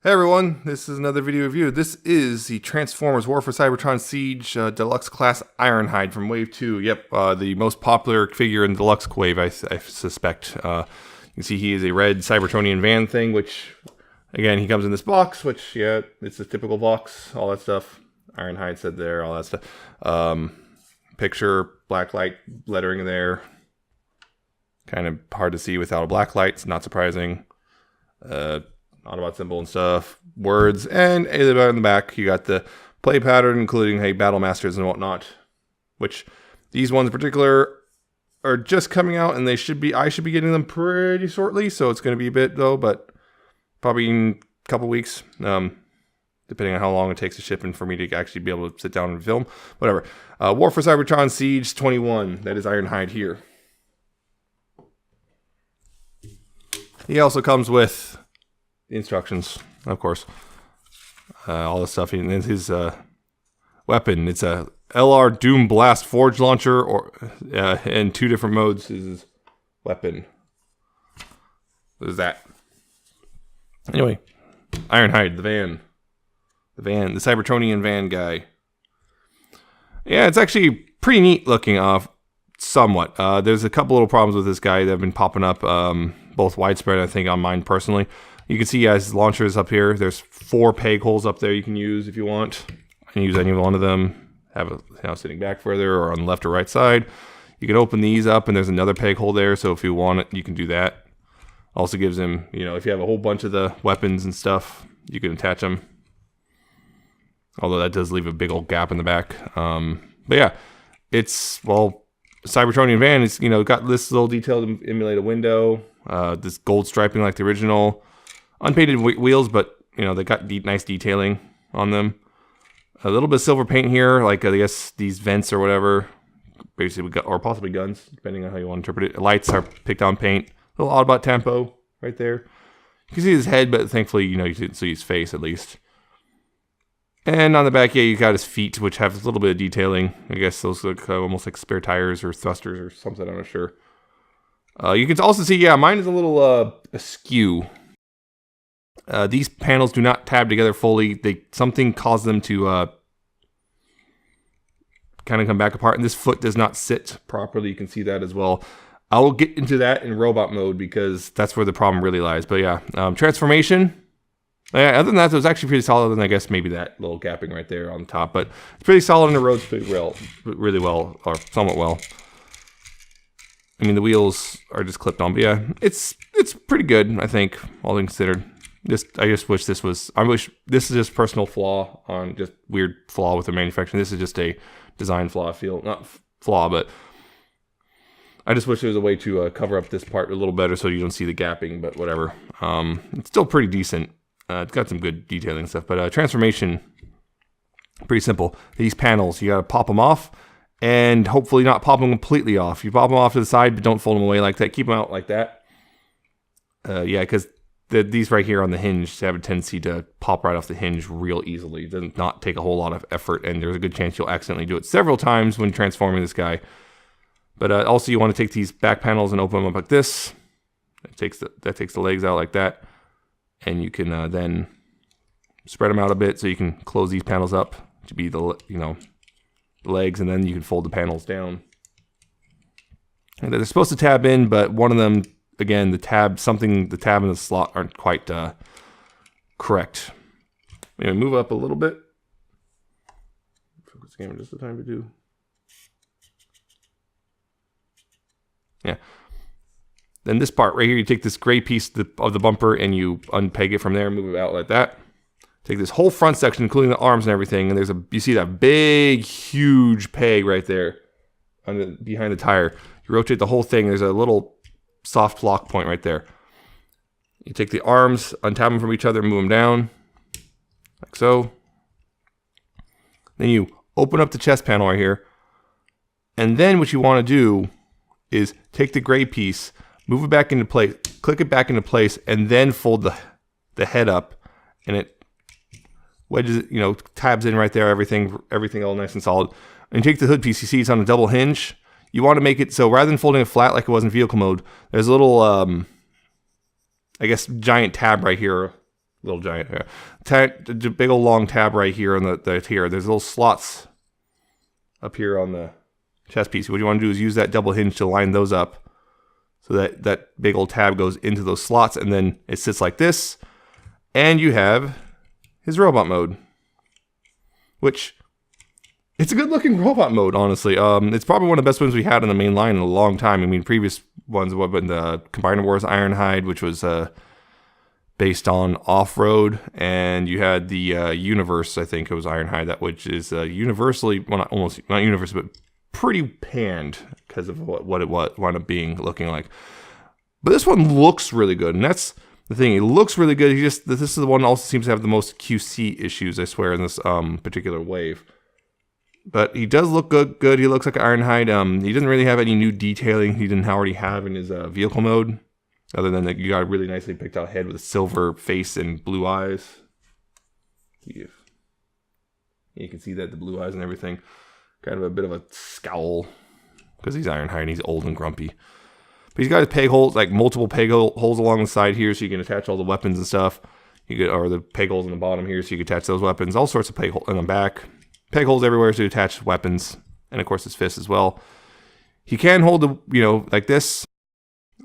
Hey everyone, this is another video review. This is the Transformers War for Cybertron Siege Deluxe Class Ironhide from Wave 2. Yep, the most popular figure in Deluxe Wave, I suspect. You can see he is a red Cybertronian van thing, which, again, he comes in this box, which, yeah, it's a typical box, all that stuff. Ironhide said there, all that stuff. Picture, black light lettering there. Kind of hard to see without a black light, it's not surprising. Autobot symbol and stuff, words, and in the back you got the play pattern, including hey battle masters and whatnot. Which these ones in particular are just coming out, and I should be getting them pretty shortly. So it's going to be a bit though, but probably in a couple weeks, depending on how long it takes to ship and for me to actually be able to sit down and film. Whatever. War for Cybertron Siege 21. That is Ironhide here. He also comes with the instructions, of course, all the stuff, and then his weapon. It's a LR Doom Blast Forge Launcher, or in 2 different modes is his weapon. What is that? Anyway, Ironhide, the Cybertronian van guy. Yeah, it's actually pretty neat looking off, somewhat. There's a couple little problems with this guy that have been popping up, both widespread, I think, on mine personally. You can see he has launchers up here. There's 4 peg holes up there you can use if you want. You can use any one of them. Have it sitting back further or on the left or right side. You can open these up, and there's another peg hole there. So if you want it, you can do that. Also gives him, if you have a whole bunch of the weapons and stuff, you can attach them. Although that does leave a big old gap in the back. But yeah, it's, well, Cybertronian van. It's got this little detail to emulate a window. This gold striping like the original. Unpainted wheels, but they got nice detailing on them. A little bit of silver paint here, like I guess these vents or whatever, basically, or possibly guns, depending on how you want to interpret it. Lights are picked on paint. A little Autobot tempo right there. You can see his head, but thankfully, you can see his face at least. And on the back, yeah, you got his feet, which have a little bit of detailing. I guess those look almost like spare tires or thrusters or something. I'm not sure. You can also see, yeah, mine is a little askew. These panels do not tab together fully. Something caused them to kind of come back apart, and this foot does not sit properly. You can see that as well. I will get into that in robot mode because that's where the problem really lies. But yeah, transformation. Yeah, other than that, it was actually pretty solid. And I guess maybe that little gapping right there on top, but it's pretty solid on the roads, really well, or somewhat well. I mean, the wheels are just clipped on, but yeah, it's pretty good. I think, all things considered. I just wish this was. I wish this is just personal flaw on just weird flaw with the manufacturing. This is just a design flaw. I feel not flaw, but I just wish there was a way to cover up this part a little better so you don't see the gapping. But whatever. It's still pretty decent. It's got some good detailing stuff. But transformation, pretty simple. These panels, you gotta pop them off, and hopefully not pop them completely off. You pop them off to the side, but don't fold them away like that. Keep them out like that. Yeah, because these right here on the hinge have a tendency to pop right off the hinge real easily. It does not take a whole lot of effort, and there's a good chance you'll accidentally do it several times when transforming this guy. But also you want to take these back panels and open them up like this. That takes the legs out like that. And you can then spread them out a bit so you can close these panels up to be the legs, and then you can fold the panels down. And they're supposed to tab in, but one of them, again, the tab and the slot aren't quite correct. Anyway, move up a little bit. Focus the camera just a time to do. Yeah. Then this part right here, you take this gray piece of the bumper and you unpeg it from there, move it out like that. Take this whole front section, including the arms and everything, and you see that big, huge peg right there behind the tire. You rotate the whole thing. There's a little soft lock point right there. You take the arms, untap them from each other, move them down, like so. Then you open up the chest panel right here. And then what you want to do is take the gray piece, move it back into place, click it back into place, and then fold the head up, and it wedges it, tabs in right there, everything all nice and solid. And you take the hood piece, you see it's on a double hinge. You want to make it so rather than folding it flat like it was in vehicle mode, there's a little I guess, giant tab right here little giant. Big old long tab right here on the here. There's little slots up here on the chest piece. What you want to do is use that double hinge to line those up, so that that big old tab goes into those slots, and then it sits like this. And you have his robot mode, which it's a good looking robot mode, honestly. It's probably one of the best ones we had in the main line in a long time. I mean, previous ones would have been the Combiner Wars Ironhide, which was based on off-road, and you had the Universe, I think it was Ironhide, that which is universally, well, not universally, but pretty panned because of what it wound up looking like. But this one looks really good, and that's the thing. It looks really good. This is the one that also seems to have the most QC issues, I swear, in this particular wave. But he does look good. He looks like Ironhide. He doesn't really have any new detailing he didn't already have in his vehicle mode, other than that you got a really nicely picked out head with a silver face and blue eyes. You can see that, the blue eyes and everything. Kind of a bit of a scowl, because he's Ironhide and he's old and grumpy. But he's got his peg holes, like multiple peg holes along the side here, so you can attach all the weapons and stuff. Or the peg holes on the bottom here, so you can attach those weapons. All sorts of peg holes in the back. Peg holes everywhere to attach weapons, and of course his fist as well. He can hold the, like this.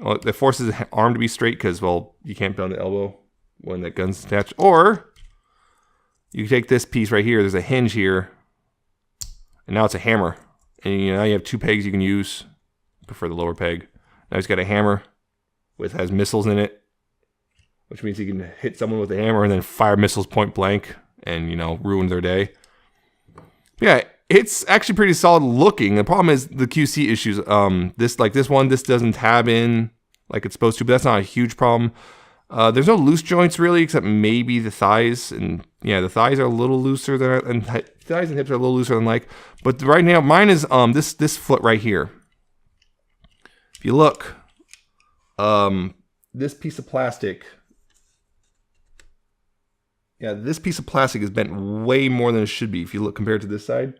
Well, it forces his arm to be straight because, well, you can't bend the elbow when the gun's attached. Or you take this piece right here. There's a hinge here, and now it's a hammer. And now you have two pegs you can use. I prefer the lower peg. Now he's got a hammer has missiles in it, which means he can hit someone with a hammer and then fire missiles point blank and ruin their day. Yeah, it's actually pretty solid looking. The problem is the QC issues. This doesn't tab in like it's supposed to, but that's not a huge problem. There's no loose joints really, except maybe the thighs, and yeah, the thighs are a little looser thighs and hips are a little looser than like. But right now, mine is this foot right here. If you look, this piece of plastic. Yeah, this piece of plastic is bent way more than it should be. If you look compared to this side,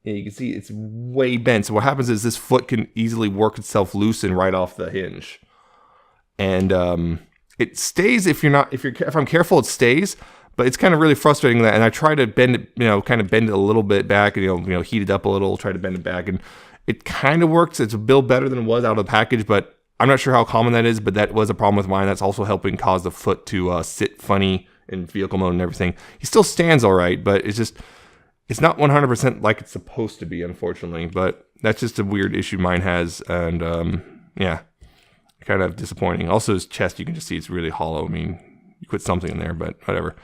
yeah, you can see it's way bent. So what happens is this foot can easily work itself loose and right off the hinge, and it stays if I'm careful, it stays. But it's kind of really frustrating that, and I try to bend it, kind of bend it a little bit back, and heat it up a little, try to bend it back, and it kind of works. It's a build better than it was out of the package, but I'm not sure how common that is. But that was a problem with mine. That's also helping cause the foot to sit funny in vehicle mode and everything. He still stands all right, but it's not 100% like it's supposed to be, unfortunately. But that's just a weird issue mine has, and yeah, kind of disappointing. Also, his chest, you can just see it's really hollow. I mean, you put something in there, but whatever.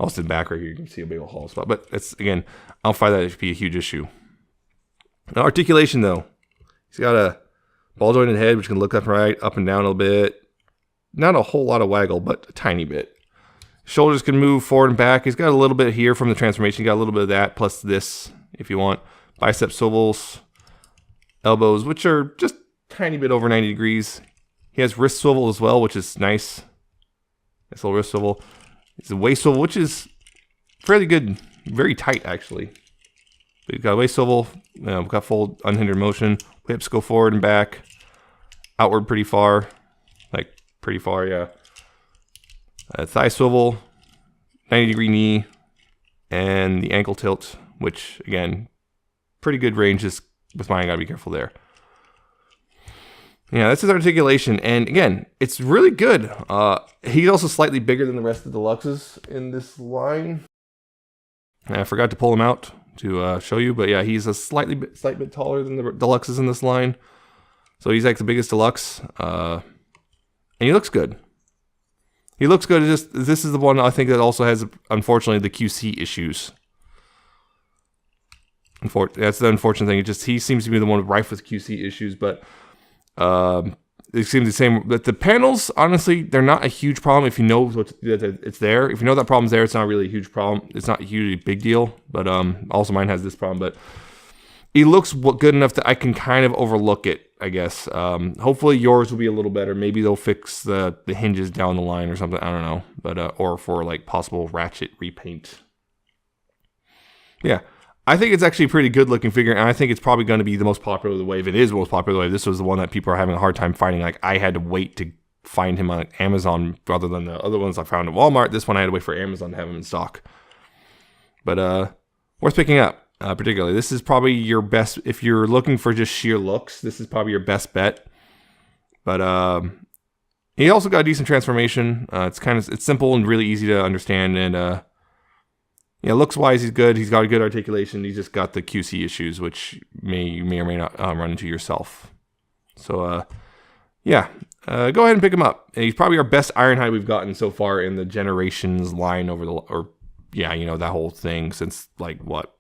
Also, the back right here, you can see a big old hollow spot. But it's, again, I don't find that to be a huge issue. Now, articulation, though. He's got a ball jointed head, which can look up and down a little bit. Not a whole lot of waggle, but a tiny bit. Shoulders can move forward and back. He's got a little bit here from the transformation. He's got a little bit of that, plus this, if you want. Bicep swivels. Elbows, which are just a tiny bit over 90 degrees. He has wrist swivel as well, which is nice. Nice little wrist swivel. It's a waist swivel, which is fairly good. Very tight, actually. But you've got a waist swivel. Got full unhindered motion. Hips go forward and back. Outward pretty far. Like, pretty far, yeah. Thigh swivel, 90-degree knee, and the ankle tilt, which, again, pretty good ranges. With mine, I gotta be careful there. Yeah, that's his articulation, and again, it's really good. He's also slightly bigger than the rest of the deluxes in this line. And I forgot to pull him out to show you, but yeah, he's a slight bit taller than the deluxes in this line. So he's like the biggest deluxe, and he looks good. He looks good. This is the one I think that also has, unfortunately, the QC issues. That's the unfortunate thing. He seems to be the one rife with QC issues, but it seems the same. But the panels, honestly, they're not a huge problem if you know it's there. If you know that problem's there, it's not really a huge problem. It's not a hugely big deal. But also mine has this problem. But it looks good enough that I can kind of overlook it, I guess. Hopefully yours will be a little better. Maybe they'll fix the hinges down the line or something. I don't know. But or for like possible ratchet repaint. Yeah. I think it's actually a pretty good looking figure, and I think it's probably going to be the most popular of the wave. It is the most popular of the wave. This was the one that people are having a hard time finding. Like, I had to wait to find him on Amazon rather than the other ones I found at Walmart. This one I had to wait for Amazon to have him in stock. But worth picking up, particularly. This is probably your best, if you're looking for just sheer looks, this is probably your best bet. But he also got a decent transformation. It's simple and really easy to understand, and yeah, looks-wise, he's good. He's got a good articulation. He's just got the QC issues, which you may or may not run into yourself. So, yeah, go ahead and pick him up. And he's probably our best Ironhide we've gotten so far in the Generations line that whole thing since, like, what?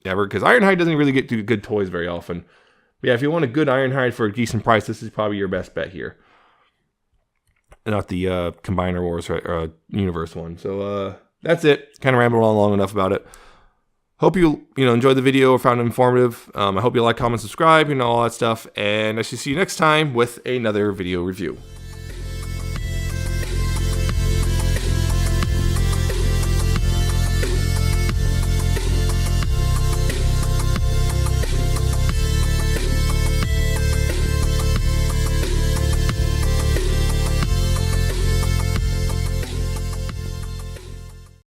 Ever? Because Ironhide doesn't really get to good toys very often. But yeah, if you want a good Ironhide for a decent price, this is probably your best bet here. Not the Combiner Wars universe one. So, that's it. Kind of rambled on long enough about it. Hope you enjoyed the video or found it informative. I hope you like, comment, subscribe, all that stuff. And I shall see you next time with another video review.